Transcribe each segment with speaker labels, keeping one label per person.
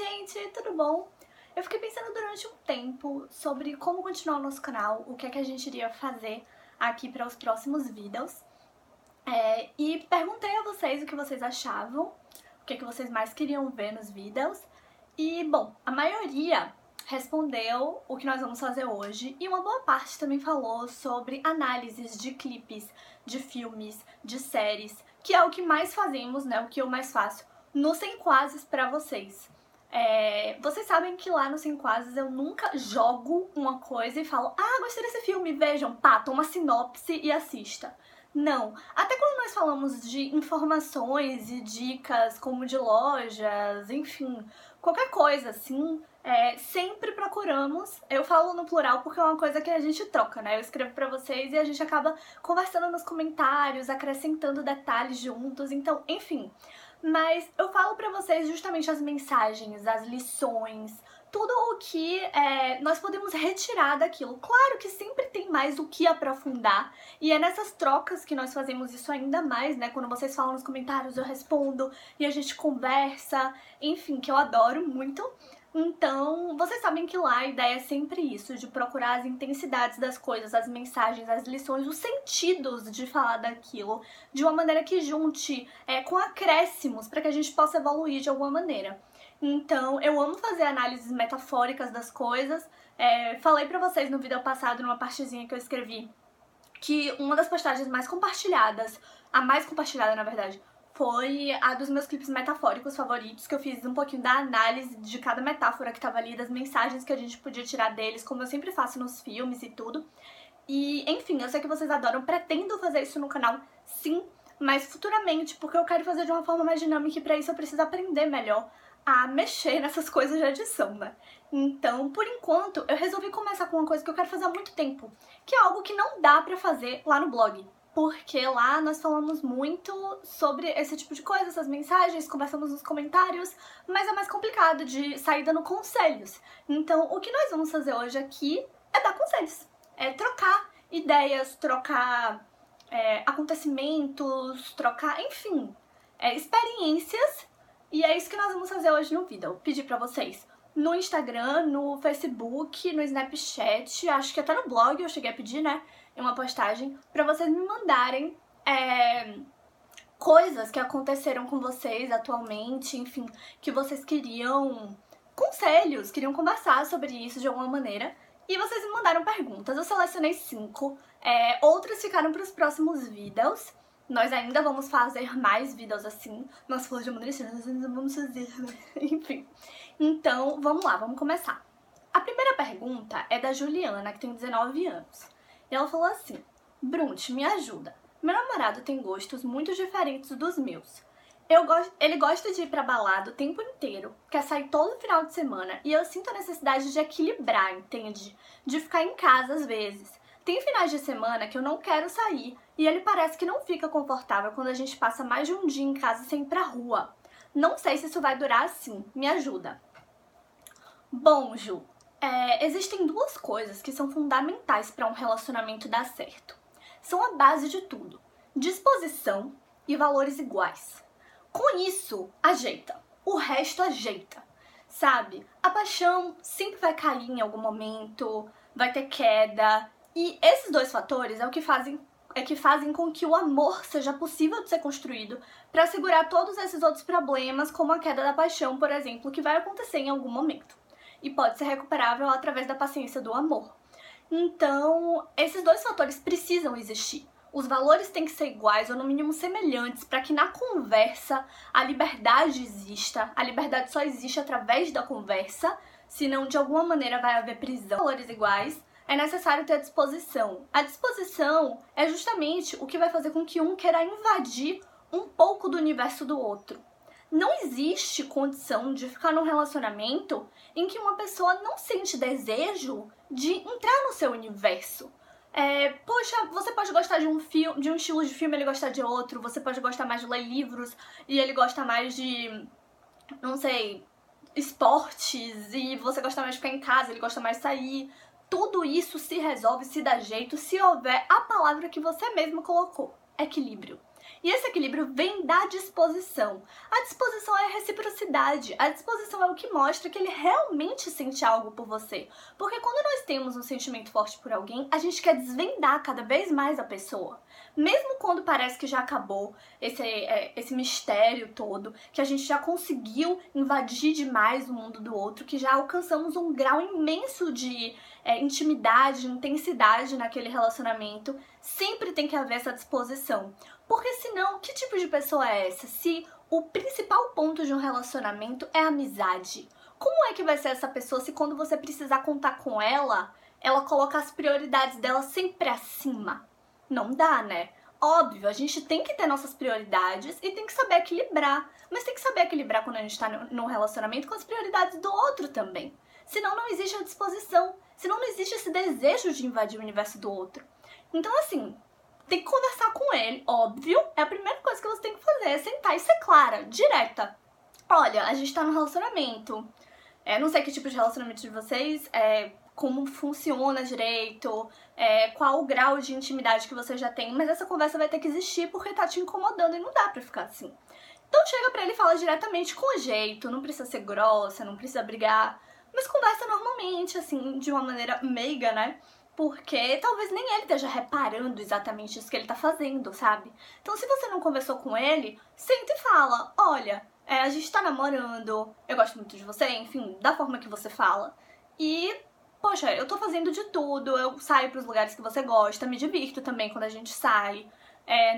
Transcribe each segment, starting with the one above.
Speaker 1: gente, tudo bom? Eu fiquei pensando durante um tempo sobre como continuar o nosso canal, o que é que a gente iria fazer aqui para os próximos vídeos. E perguntei a vocês o que vocês achavam, o que é que vocês mais queriam ver nos vídeos. E, bom, a maioria respondeu o que nós vamos fazer hoje e uma boa parte também falou sobre análises de clipes, de filmes, de séries, que é o que mais fazemos, né, o que eu mais faço no Sem Quases pra vocês. Vocês sabem que lá no Sem Quases eu nunca jogo uma coisa e falo gostei desse filme, vejam, pá, toma sinopse e assista. Não. Até quando nós falamos de informações e dicas como de lojas, enfim, qualquer coisa assim, sempre procuramos, eu falo no plural porque é uma coisa que a gente troca, né? Eu escrevo pra vocês e a gente acaba conversando nos comentários, acrescentando detalhes juntos, então, enfim. Mas eu falo pra vocês justamente as mensagens, as lições, tudo o que nós podemos retirar daquilo. Claro que sempre tem mais o que aprofundar, e é nessas trocas que nós fazemos isso ainda mais, né? Quando vocês falam nos comentários, eu respondo, e a gente conversa, enfim, que eu adoro muito. Então, vocês sabem que lá a ideia é sempre isso, de procurar as intensidades das coisas, as mensagens, as lições, os sentidos de falar daquilo, de uma maneira que junte com acréscimos, para que a gente possa evoluir de alguma maneira. Então, eu amo fazer análises metafóricas das coisas. Falei pra vocês no vídeo passado, numa partezinha que eu escrevi, que uma das postagens mais compartilhadas, a mais compartilhada na verdade, foi a dos meus clipes metafóricos favoritos, que eu fiz um pouquinho da análise de cada metáfora que tava ali, das mensagens que a gente podia tirar deles, como eu sempre faço nos filmes e tudo. E, enfim, eu sei que vocês adoram, pretendo fazer isso no canal, sim, mas futuramente, porque eu quero fazer de uma forma mais dinâmica e pra isso eu preciso aprender melhor a mexer nessas coisas de edição, né? Então, por enquanto, eu resolvi começar com uma coisa que eu quero fazer há muito tempo, que é algo que não dá pra fazer lá no blog. Porque lá nós falamos muito sobre esse tipo de coisa, essas mensagens, conversamos nos comentários, mas é mais complicado de sair dando conselhos. Então, o que nós vamos fazer hoje aqui é dar conselhos. É trocar ideias, trocar acontecimentos, trocar, enfim, experiências. E é isso que nós vamos fazer hoje no vídeo. Eu pedi pra vocês no Instagram, no Facebook, no Snapchat, acho que até no blog eu cheguei a pedir, né, em uma postagem, pra vocês me mandarem coisas que aconteceram com vocês atualmente, enfim, que vocês queriam conselhos, queriam conversar sobre isso de alguma maneira. E vocês me mandaram perguntas, eu selecionei 5, outras ficaram para os próximos vídeos. Nós ainda vamos fazer mais vídeos assim, nós falamos de amadurecer, nós ainda vamos fazer, enfim. Então, vamos lá, vamos começar. A primeira pergunta é da Juliana, que tem 19 anos. E ela falou assim: Brunt, me ajuda. Meu namorado tem gostos muito diferentes dos meus. Ele gosta de ir pra balada o tempo inteiro, quer sair todo final de semana, e eu sinto a necessidade de equilibrar, entende? De ficar em casa às vezes. Tem finais de semana que eu não quero sair, e ele parece que não fica confortável quando a gente passa mais de um dia em casa sem ir pra rua. Não sei se isso vai durar assim, me ajuda. Bom, Ju, existem duas coisas que são fundamentais para um relacionamento dar certo. São a base de tudo: disposição e valores iguais. Com isso, ajeita. O resto ajeita, sabe? A paixão sempre vai cair em algum momento, vai ter queda. E esses dois fatores é que fazem com que o amor seja possível de ser construído para segurar todos esses outros problemas, como a queda da paixão, por exemplo, que vai acontecer em algum momento. E pode ser recuperável através da paciência do amor. Então, esses dois fatores precisam existir. Os valores têm que ser iguais ou no mínimo semelhantes para que na conversa a liberdade exista. A liberdade só existe através da conversa, senão de alguma maneira vai haver prisão. Valores iguais, é necessário ter a disposição. A disposição é justamente o que vai fazer com que um queira invadir um pouco do universo do outro. Não existe condição de ficar num relacionamento em que uma pessoa não sente desejo de entrar no seu universo. Poxa, você pode gostar de um estilo de filme, ele gosta de outro. Você pode gostar mais de ler livros e ele gosta mais de, não sei, esportes, e você gosta mais de ficar em casa, ele gosta mais de sair. Tudo isso se resolve, se dá jeito, se houver a palavra que você mesmo colocou: equilíbrio. E esse equilíbrio vem da disposição. A disposição é a reciprocidade. A disposição é o que mostra que ele realmente sente algo por você. Porque quando nós temos um sentimento forte por alguém, a gente quer desvendar cada vez mais a pessoa. Mesmo quando parece que já acabou esse mistério todo, que a gente já conseguiu invadir demais o mundo do outro, que já alcançamos um grau imenso de intimidade, de intensidade naquele relacionamento, sempre tem que haver essa disposição. Porque senão, que tipo de pessoa é essa? Se o principal ponto de um relacionamento é a amizade, como é que vai ser essa pessoa se quando você precisar contar com ela, ela coloca as prioridades dela sempre acima? Não dá, né? Óbvio, a gente tem que ter nossas prioridades e tem que saber equilibrar. Mas tem que saber equilibrar quando a gente tá num relacionamento com as prioridades do outro também. Senão não existe a disposição. Senão não existe esse desejo de invadir o universo do outro. Então, assim, tem que conversar com ele, óbvio. É a primeira coisa que você tem que fazer, é sentar e ser clara, direta. Olha, a gente tá num relacionamento. Não sei que tipo de relacionamento de vocês, como funciona direito, qual o grau de intimidade que você já tem, mas essa conversa vai ter que existir porque tá te incomodando e não dá pra ficar assim. Então chega pra ele e fala diretamente com jeito, não precisa ser grossa, não precisa brigar, mas conversa normalmente, assim, de uma maneira meiga, né? Porque talvez nem ele esteja reparando exatamente isso que ele tá fazendo, sabe? Então se você não conversou com ele, senta e fala, olha, a gente tá namorando, eu gosto muito de você, enfim, da forma que você fala. E, poxa, eu tô fazendo de tudo, eu saio pros lugares que você gosta, me divirto também quando a gente sai.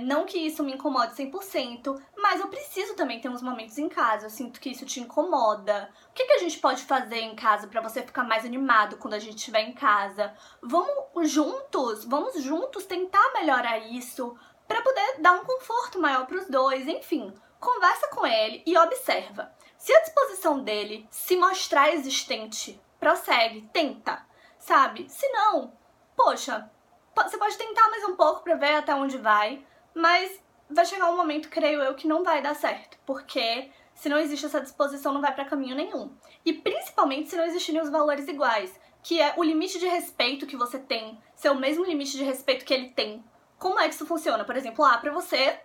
Speaker 1: Não que isso me incomode 100%, mas eu preciso também ter uns momentos em casa, eu sinto que isso te incomoda. O que a gente pode fazer em casa pra você ficar mais animado quando a gente estiver em casa? Vamos juntos tentar melhorar isso pra poder dar um conforto maior pros dois, enfim. Conversa com ele e observa. Se a disposição dele se mostrar existente, prossegue, tenta, sabe? Se não, poxa, você pode tentar mais um pouco pra ver até onde vai, mas vai chegar um momento, creio eu, que não vai dar certo, porque se não existe essa disposição, não vai pra caminho nenhum. E principalmente se não existirem os valores iguais, que é o limite de respeito que você tem, ser o mesmo limite de respeito que ele tem. Como é que isso funciona? Por exemplo, pra você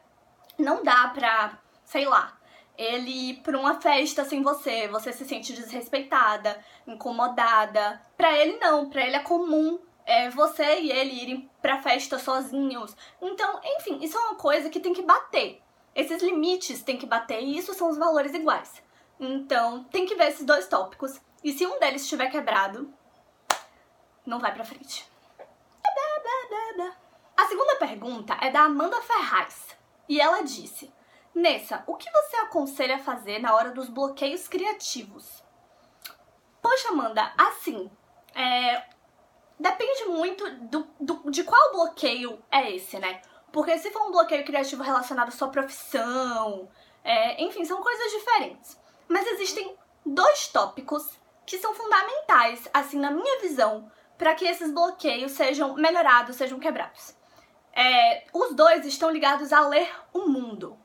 Speaker 1: não dá pra, sei lá, ele ir pra uma festa sem você, você se sente desrespeitada, incomodada. Pra ele não, pra ele é comum você e ele irem pra festa sozinhos. Então, enfim, isso é uma coisa que tem que bater. Esses limites tem que bater e isso são os valores iguais. Então, tem que ver esses dois tópicos. E se um deles estiver quebrado, não vai pra frente. A segunda pergunta é da Amanda Ferraz. E ela disse: Nessa, o que você aconselha a fazer na hora dos bloqueios criativos? Poxa, Amanda, assim, depende muito de qual bloqueio é esse, né? Porque se for um bloqueio criativo relacionado à sua profissão, enfim, são coisas diferentes. Mas existem dois tópicos que são fundamentais, assim, na minha visão, para que esses bloqueios sejam melhorados, sejam quebrados. Os dois estão ligados a ler o mundo.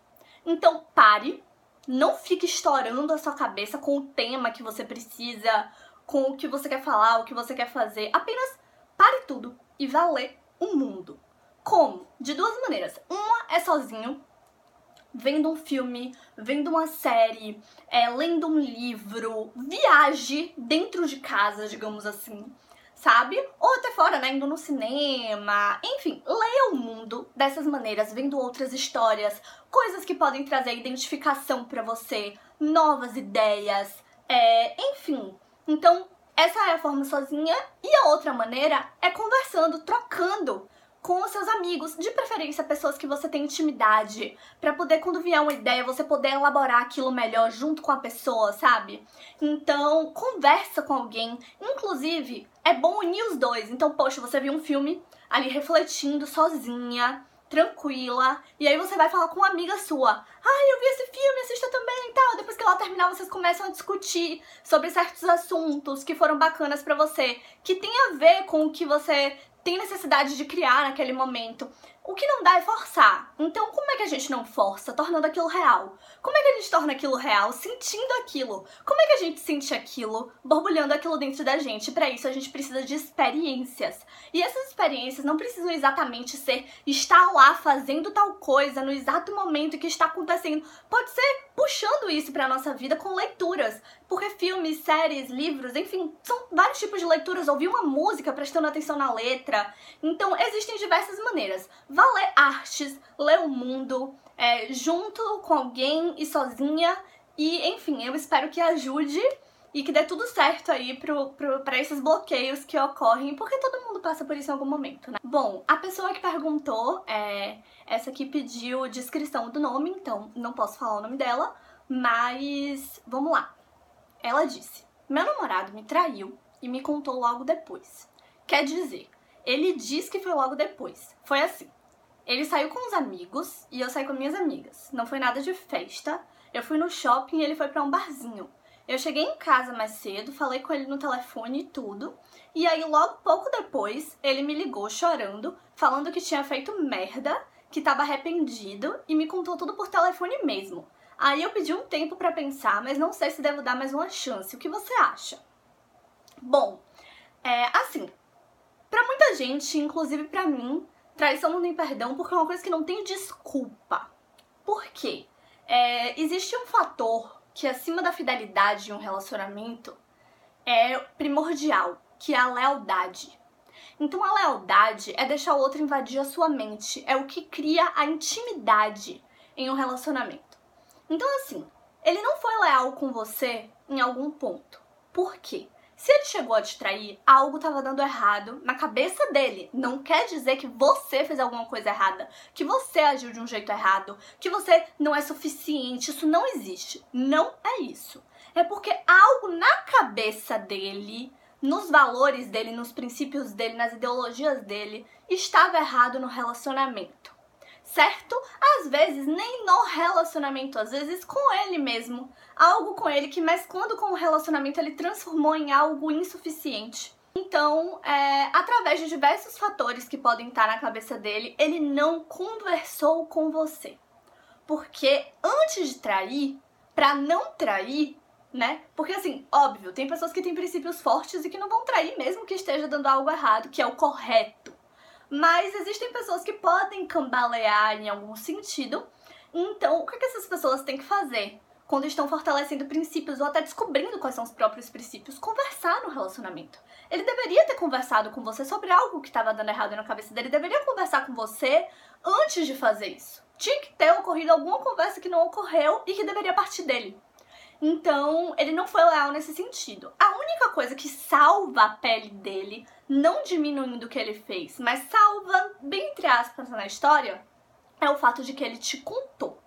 Speaker 1: Então pare, não fique estourando a sua cabeça com o tema que você precisa, com o que você quer falar, o que você quer fazer. Apenas pare tudo e vá ler o mundo. Como? De duas maneiras. Uma é sozinho, vendo um filme, vendo uma série, lendo um livro, viaje dentro de casa, digamos assim, sabe? Ou até fora, né? Indo no cinema. Enfim, leia o mundo dessas maneiras, vendo outras histórias, coisas que podem trazer identificação pra você, novas ideias, enfim. Então, essa é a forma sozinha. E a outra maneira é conversando, trocando com os seus amigos, de preferência pessoas que você tem intimidade, pra poder, quando vier uma ideia, você poder elaborar aquilo melhor junto com a pessoa, sabe? Então, conversa com alguém. Inclusive, é bom unir os dois. Então, poxa, você viu um filme ali refletindo sozinha, tranquila, e aí você vai falar com uma amiga sua: ai, eu vi esse filme, assista também e tal. Depois que ela terminar, vocês começam a discutir sobre certos assuntos que foram bacanas pra você, que tem a ver com o que você tem necessidade de criar naquele momento. O que não dá é forçar. Então, como é que a gente não força, tornando aquilo real? Como é que a gente torna aquilo real, sentindo aquilo? Como é que a gente sente aquilo, borbulhando aquilo dentro da gente? Para isso, a gente precisa de experiências. E essas experiências não precisam exatamente ser estar lá fazendo tal coisa no exato momento que está acontecendo. Pode ser puxando isso para nossa vida com leituras. Porque filmes, séries, livros, enfim, são vários tipos de leituras. Ouvir uma música prestando atenção na letra. Então, existem diversas maneiras. Vá ler artes, ler o mundo, junto com alguém e sozinha. E, enfim, eu espero que ajude e que dê tudo certo aí pra esses bloqueios que ocorrem, porque todo mundo passa por isso em algum momento, né? Bom, a pessoa que perguntou, essa aqui pediu descrição do nome, então não posso falar o nome dela, mas vamos lá. Ela disse: meu namorado me traiu e me contou logo depois. Quer dizer, ele diz que foi logo depois. Foi assim. Ele saiu com os amigos e eu saí com minhas amigas. Não foi nada de festa. Eu fui no shopping e ele foi pra um barzinho. Eu cheguei em casa mais cedo, falei com ele no telefone e tudo. E aí, logo pouco depois, ele me ligou chorando, falando que tinha feito merda, que tava arrependido e me contou tudo por telefone mesmo. Aí eu pedi um tempo pra pensar, mas não sei se devo dar mais uma chance. O que você acha? Bom, assim, pra muita gente, inclusive pra mim, traição não tem perdão porque é uma coisa que não tem desculpa. Por quê? Existe um fator que acima da fidelidade em um relacionamento é primordial, que é a lealdade. Então a lealdade é deixar o outro invadir a sua mente, é o que cria a intimidade em um relacionamento. Então assim, ele não foi leal com você em algum ponto. Por quê? Se ele chegou a te trair, algo estava dando errado na cabeça dele. Não quer dizer que você fez alguma coisa errada, que você agiu de um jeito errado, que você não é suficiente. Isso não existe. Não é isso. É porque algo na cabeça dele, nos valores dele, nos princípios dele, nas ideologias dele, estava errado no relacionamento. Certo? Às vezes nem no relacionamento, às vezes com ele mesmo. Algo com ele que, mas quando com o relacionamento ele transformou em algo insuficiente. Então, através de diversos fatores que podem estar na cabeça dele, ele não conversou com você. Porque antes de trair, pra não trair, né? Porque assim, óbvio, tem pessoas que têm princípios fortes e que não vão trair mesmo que esteja dando algo errado, que é o correto. Mas existem pessoas que podem cambalear em algum sentido. Então, o que essas pessoas têm que fazer quando estão fortalecendo princípios ou até descobrindo quais são os próprios princípios? Conversar no relacionamento. Ele deveria ter conversado com você sobre algo que estava dando errado na cabeça dele. Ele deveria conversar com você antes de fazer isso. Tinha que ter ocorrido alguma conversa que não ocorreu e que deveria partir dele. Então, ele não foi leal nesse sentido. A única coisa que salva a pele dele, não diminuindo o que ele fez, mas salva, bem entre aspas, na história, é o fato de que ele te contou.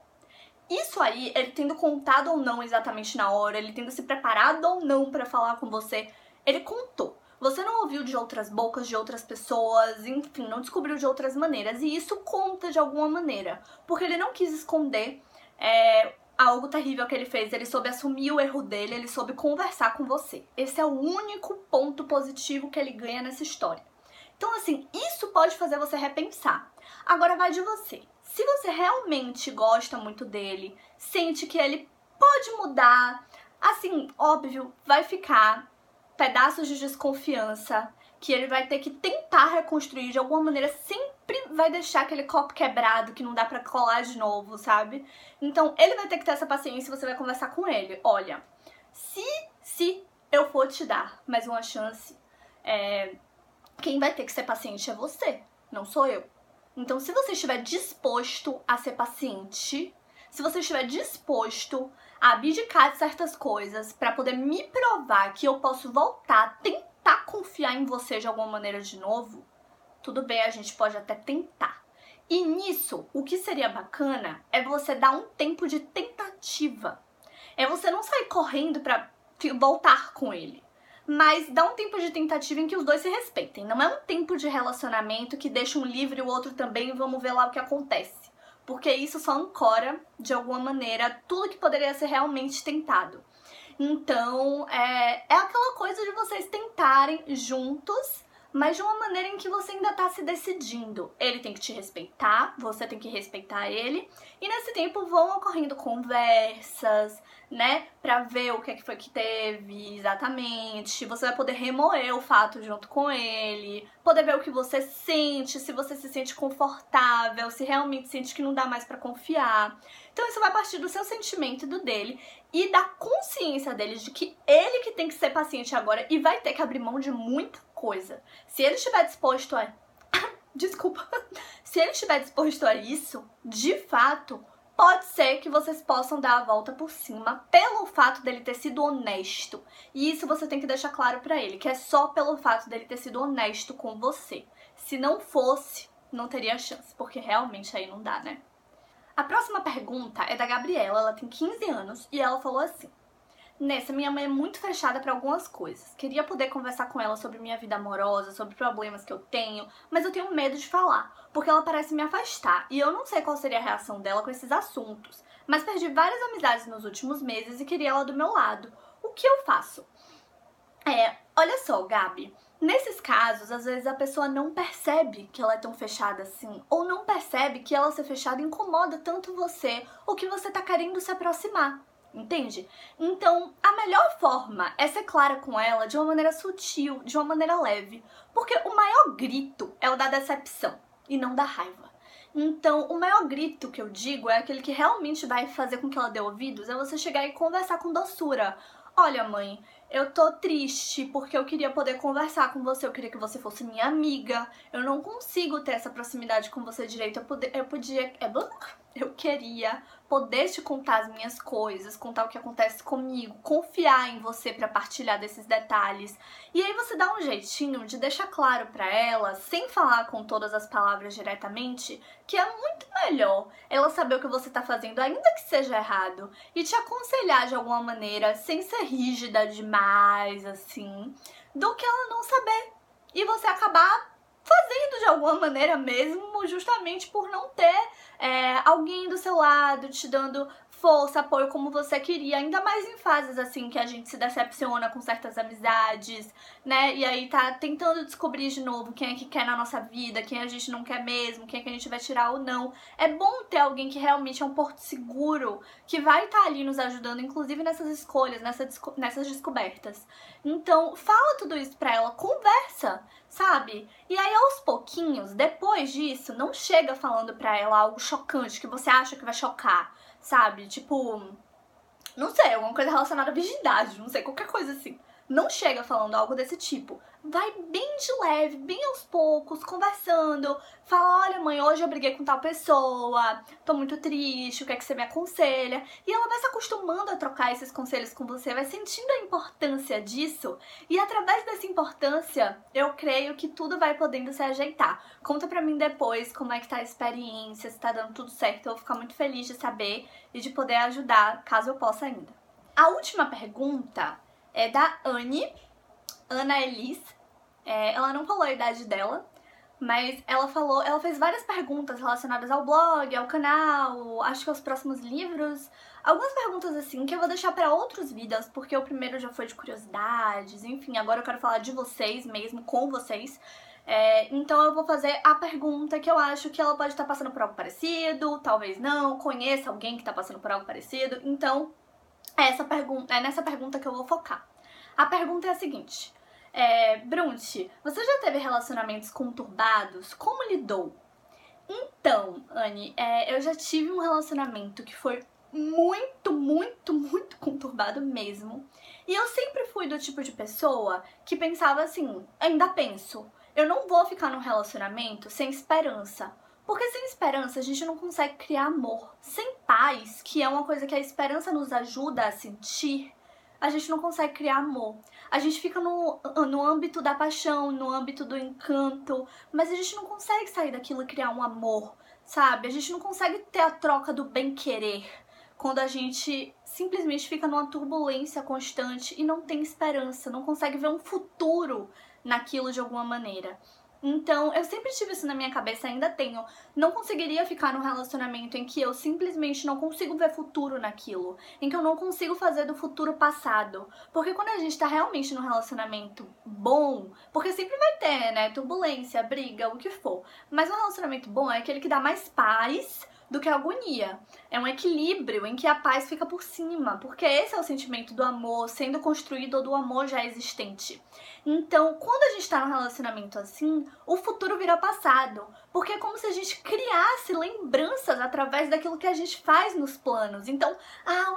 Speaker 1: Isso aí, ele tendo contado ou não exatamente na hora, ele tendo se preparado ou não pra falar com você, ele contou. Você não ouviu de outras bocas, de outras pessoas, enfim, não descobriu de outras maneiras. E isso conta de alguma maneira, porque ele não quis esconder algo terrível que ele fez, ele soube assumir o erro dele, ele soube conversar com você. Esse é o único ponto positivo que ele ganha nessa história. Então, assim, isso pode fazer você repensar. Agora vai de você. Se você realmente gosta muito dele, sente que ele pode mudar, assim, óbvio, vai ficar pedaços de desconfiança, que ele vai ter que tentar reconstruir de alguma maneira, sempre vai deixar aquele copo quebrado que não dá pra colar de novo, sabe? Então, ele vai ter que ter essa paciência e você vai conversar com ele. Olha, se eu for te dar mais uma chance, quem vai ter que ser paciente é você, não sou eu. Então, se você estiver disposto a ser paciente, se você estiver disposto a abdicar de certas coisas pra poder me provar que eu posso voltar, tentar confiar em você de alguma maneira de novo, tudo bem, a gente pode até tentar. E nisso, o que seria bacana é você dar um tempo de tentativa. É você não sair correndo pra voltar com ele, mas dar um tempo de tentativa em que os dois se respeitem. Não é um tempo de relacionamento que deixa um livre e o outro também e vamos ver lá o que acontece. Porque isso só ancora, de alguma maneira, tudo que poderia ser realmente tentado. Então, é aquela coisa de vocês tentarem juntos, mas de uma maneira em que você ainda tá se decidindo. Ele tem que te respeitar, você tem que respeitar ele, e nesse tempo vão ocorrendo conversas, né, pra ver o que é que foi que teve exatamente. Você vai poder remoer o fato junto com ele, poder ver o que você sente, se você se sente confortável, se realmente sente que não dá mais pra confiar. Então isso vai partir do seu sentimento e do dele, e da consciência dele de que ele que tem que ser paciente agora e vai ter que abrir mão de muita coisa. Se ele estiver disposto a... Desculpa. Se ele estiver disposto a isso, de fato, pode ser que vocês possam dar a volta por cima pelo fato dele ter sido honesto. E isso você tem que deixar claro pra ele, que é só pelo fato dele ter sido honesto com você. Se não fosse, não teria chance, porque realmente aí não dá, né? A próxima pergunta é da Gabriela, ela tem 15 anos e ela falou assim: Nessa, minha mãe é muito fechada para algumas coisas. Queria poder conversar com ela sobre minha vida amorosa, sobre problemas que eu tenho, mas eu tenho medo de falar, porque ela parece me afastar e eu não sei qual seria a reação dela com esses assuntos. Mas perdi várias amizades nos últimos meses e queria ela do meu lado. O que eu faço? Olha só, Gabi. Nesses casos, às vezes a pessoa não percebe que ela é tão fechada assim, ou não percebe que ela ser fechada incomoda tanto você, ou que você tá querendo se aproximar, entende? Então, a melhor forma é ser clara com ela de uma maneira sutil, de uma maneira leve, porque o maior grito é o da decepção, e não da raiva. Então, o maior grito que eu digo é aquele que realmente vai fazer com que ela dê ouvidos, é você chegar e conversar com doçura. Olha, mãe, eu tô triste porque eu queria poder conversar com você, eu queria que você fosse minha amiga. Eu não consigo ter essa proximidade com você direito. Eu queria poder te contar as minhas coisas, contar o que acontece comigo, confiar em você pra partilhar desses detalhes. E aí você dá um jeitinho de deixar claro pra ela, sem falar com todas as palavras diretamente, que é muito melhor ela saber o que você tá fazendo, ainda que seja errado, e te aconselhar de alguma maneira, sem ser rígida demais, assim, do que ela não saber. E você acabar fazendo de alguma maneira mesmo, justamente por não ter alguém do seu lado te dando força, apoio como você queria, ainda mais em fases assim que a gente se decepciona com certas amizades, né? E aí tá tentando descobrir de novo quem é que quer na nossa vida, quem a gente não quer mesmo, quem é que a gente vai tirar ou não. É bom ter alguém que realmente é um porto seguro, que vai estar ali nos ajudando, inclusive nessas escolhas, nessas descobertas. Então, fala tudo isso pra ela, conversa, sabe? E aí, aos pouquinhos, depois disso, não chega falando pra ela algo chocante que você acha que vai chocar, sabe? Tipo, não sei, alguma coisa relacionada à virgindade, não sei, qualquer coisa assim. Não chega falando algo desse tipo. Vai bem de leve, bem aos poucos, conversando. Fala, olha mãe, hoje eu briguei com tal pessoa, tô muito triste, o que é que você me aconselha? E ela vai se acostumando a trocar esses conselhos com você, vai sentindo a importância disso. E através dessa importância, eu creio que tudo vai podendo se ajeitar. Conta pra mim depois como é que tá a experiência, se tá dando tudo certo. Eu vou ficar muito feliz de saber e de poder ajudar, caso eu possa ainda. A última pergunta é da Ana Elis. Ela não falou a idade dela, mas ela fez várias perguntas relacionadas ao blog, ao canal, acho que aos próximos livros. Algumas perguntas assim que eu vou deixar para outros vídeos, porque o primeiro já foi de curiosidades, enfim, agora eu quero falar de vocês mesmo, com vocês. Então eu vou fazer a pergunta que eu acho que ela pode estar passando por algo parecido, talvez não, conheça alguém que está passando por algo parecido, então é nessa pergunta que eu vou focar. A pergunta é a seguinte: Brunti, você já teve relacionamentos conturbados? Como lidou? Então, Anne, eu já tive um relacionamento que foi muito, muito, muito conturbado mesmo. E eu sempre fui do tipo de pessoa que pensava assim, ainda penso, eu não vou ficar num relacionamento sem esperança. Porque sem esperança a gente não consegue criar amor. Sem paz, que é uma coisa que a esperança nos ajuda a sentir, a gente não consegue criar amor. A gente fica no âmbito da paixão, no âmbito do encanto, mas a gente não consegue sair daquilo e criar um amor, sabe? A gente não consegue ter a troca do bem-querer quando a gente simplesmente fica numa turbulência constante e não tem esperança, não consegue ver um futuro naquilo de alguma maneira. Então, eu sempre tive isso na minha cabeça, ainda tenho. Não conseguiria ficar num relacionamento em que eu simplesmente não consigo ver futuro naquilo, em que eu não consigo fazer do futuro passado. Porque quando a gente tá realmente num relacionamento bom, porque sempre vai ter, né, turbulência, briga, o que for. Mas um relacionamento bom é aquele que dá mais paz do que a agonia. É um equilíbrio em que a paz fica por cima, porque esse é o sentimento do amor sendo construído ou do amor já existente. Então, quando a gente tá num relacionamento assim, o futuro vira passado, porque é como se a gente criasse lembranças através daquilo que a gente faz nos planos. Então,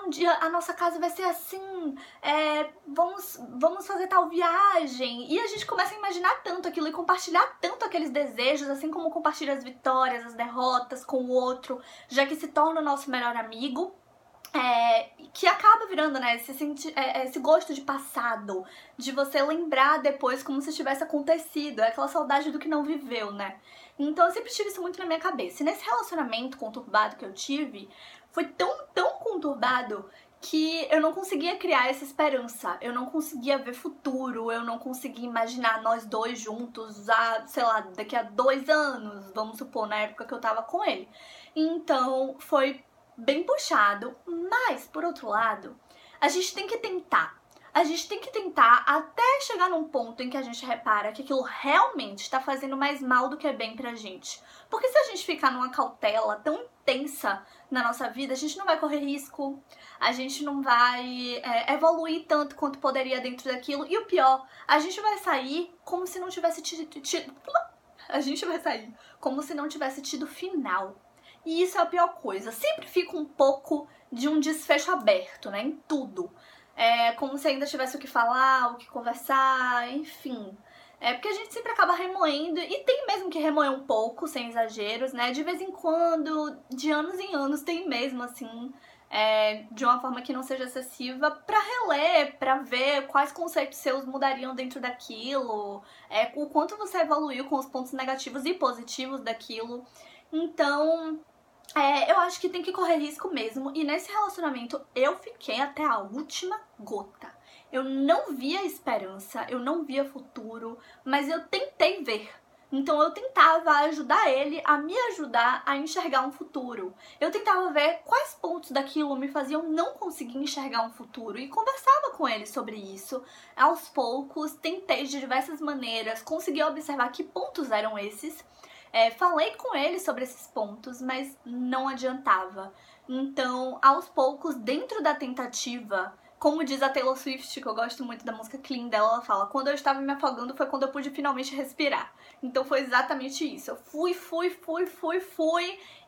Speaker 1: um dia a nossa casa vai ser assim, vamos fazer tal viagem, e a gente começa a imaginar tanto aquilo e compartilhar tanto aqueles desejos, assim como compartilha as vitórias, as derrotas com o outro, já que se torna o nosso melhor amigo. Que acaba virando, né, esse gosto de passado, de você lembrar depois como se tivesse acontecido, é aquela saudade do que não viveu, né? Então eu sempre tive isso muito na minha cabeça. E nesse relacionamento conturbado que eu tive, foi tão conturbado que eu não conseguia criar essa esperança, eu não conseguia ver futuro, eu não conseguia imaginar nós dois juntos, sei lá, daqui a 2 anos, vamos supor, na época que eu tava com ele. Então foi bem puxado, mas, por outro lado, a gente tem que tentar. A gente tem que tentar até chegar num ponto em que a gente repara que aquilo realmente está fazendo mais mal do que bem pra gente. Porque se a gente ficar numa cautela tão intensa na nossa vida, a gente não vai correr risco, a gente não vai evoluir tanto quanto poderia dentro daquilo. E o pior, a gente vai sair como se não tivesse a gente vai sair como se não tivesse tido final. E isso é a pior coisa. Sempre fica um pouco de um desfecho aberto, né? Em tudo. É como se ainda tivesse o que falar, o que conversar, enfim. Porque a gente sempre acaba remoendo, e tem mesmo que remoer um pouco, sem exageros, né? De vez em quando, de anos em anos, tem mesmo, assim, de uma forma que não seja excessiva, pra reler, pra ver quais conceitos seus mudariam dentro daquilo, o quanto você evoluiu com os pontos negativos e positivos daquilo. Então, eu acho que tem que correr risco mesmo. E nesse relacionamento eu fiquei até a última gota. Eu não via esperança, eu não via futuro, mas eu tentei ver. Então eu tentava ajudar ele a me ajudar a enxergar um futuro. Eu tentava ver quais pontos daquilo me faziam não conseguir enxergar um futuro e conversava com ele sobre isso. Aos poucos, tentei de diversas maneiras, consegui observar que pontos eram esses. Falei com ele sobre esses pontos, mas não adiantava. Então, aos poucos, dentro da tentativa, como diz a Taylor Swift, que eu gosto muito da música Clean dela, ela fala: quando eu estava me afogando foi quando eu pude finalmente respirar. Então foi exatamente isso. Eu fui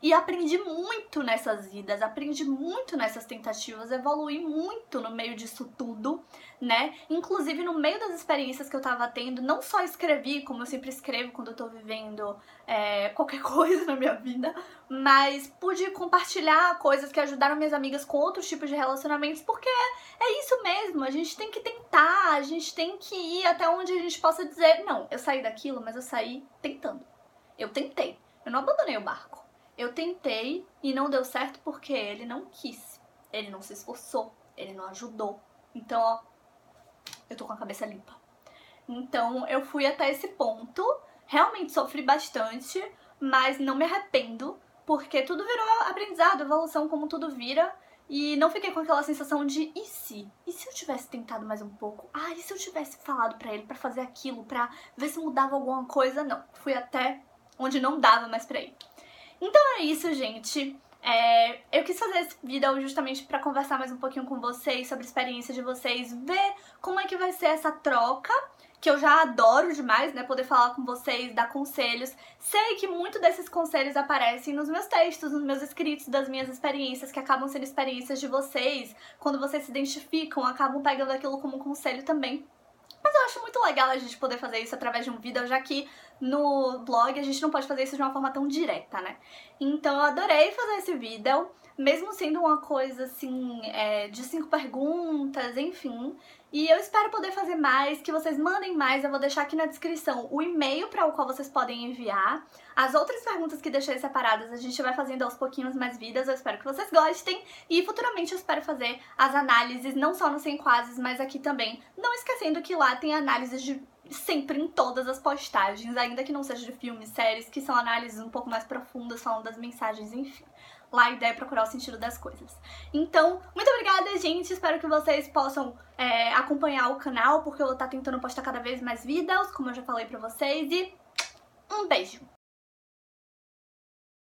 Speaker 1: e aprendi muito nessas idas, aprendi muito nessas tentativas, evoluí muito no meio disso tudo, né? Inclusive no meio das experiências que eu tava tendo, não só escrevi, como eu sempre escrevo quando eu tô vivendo qualquer coisa na minha vida, mas pude compartilhar coisas que ajudaram minhas amigas com outros tipos de relacionamentos, porque é isso mesmo, a gente tem que tentar, a gente tem que ir até onde a gente possa dizer: não, eu saí daquilo, mas eu saí tentando. Eu tentei, eu não abandonei o barco. Eu tentei e não deu certo porque ele não quis, ele não se esforçou, ele não ajudou. Então, ó, eu tô com a cabeça limpa. Então, eu fui até esse ponto, realmente sofri bastante, mas não me arrependo, porque tudo virou aprendizado, evolução, como tudo vira. E não fiquei com aquela sensação de e se? E se eu tivesse tentado mais um pouco? E se eu tivesse falado pra ele pra fazer aquilo, pra ver se mudava alguma coisa? Não, fui até onde não dava mais pra ir. Então é isso, gente. Eu quis fazer esse vídeo justamente pra conversar mais um pouquinho com vocês sobre a experiência de vocês, ver como é que vai ser essa troca, que eu já adoro demais, né, poder falar com vocês, dar conselhos. Sei que muito desses conselhos aparecem nos meus textos, nos meus escritos, das minhas experiências, que acabam sendo experiências de vocês. Quando vocês se identificam, acabam pegando aquilo como um conselho também. Mas eu acho muito legal a gente poder fazer isso através de um vídeo, já que no blog a gente não pode fazer isso de uma forma tão direta, né? Então eu adorei fazer esse vídeo, mesmo sendo uma coisa assim, de 5 perguntas, enfim. E eu espero poder fazer mais, que vocês mandem mais. Eu vou deixar aqui na descrição o e-mail para o qual vocês podem enviar. As outras perguntas que deixei separadas a gente vai fazendo aos pouquinhos mais vidas. Eu espero que vocês gostem. E futuramente eu espero fazer as análises, não só no Sem Quases, mas aqui também. Não esquecendo que lá tem análises de sempre em todas as postagens, ainda que não seja de filmes, séries, que são análises um pouco mais profundas, falando das mensagens, enfim. lá a ideia é procurar o sentido das coisas. Então, muito obrigada, gente. Espero que vocês possam acompanhar o canal, porque eu vou estar tentando postar cada vez mais vídeos, como eu já falei pra vocês. E um beijo!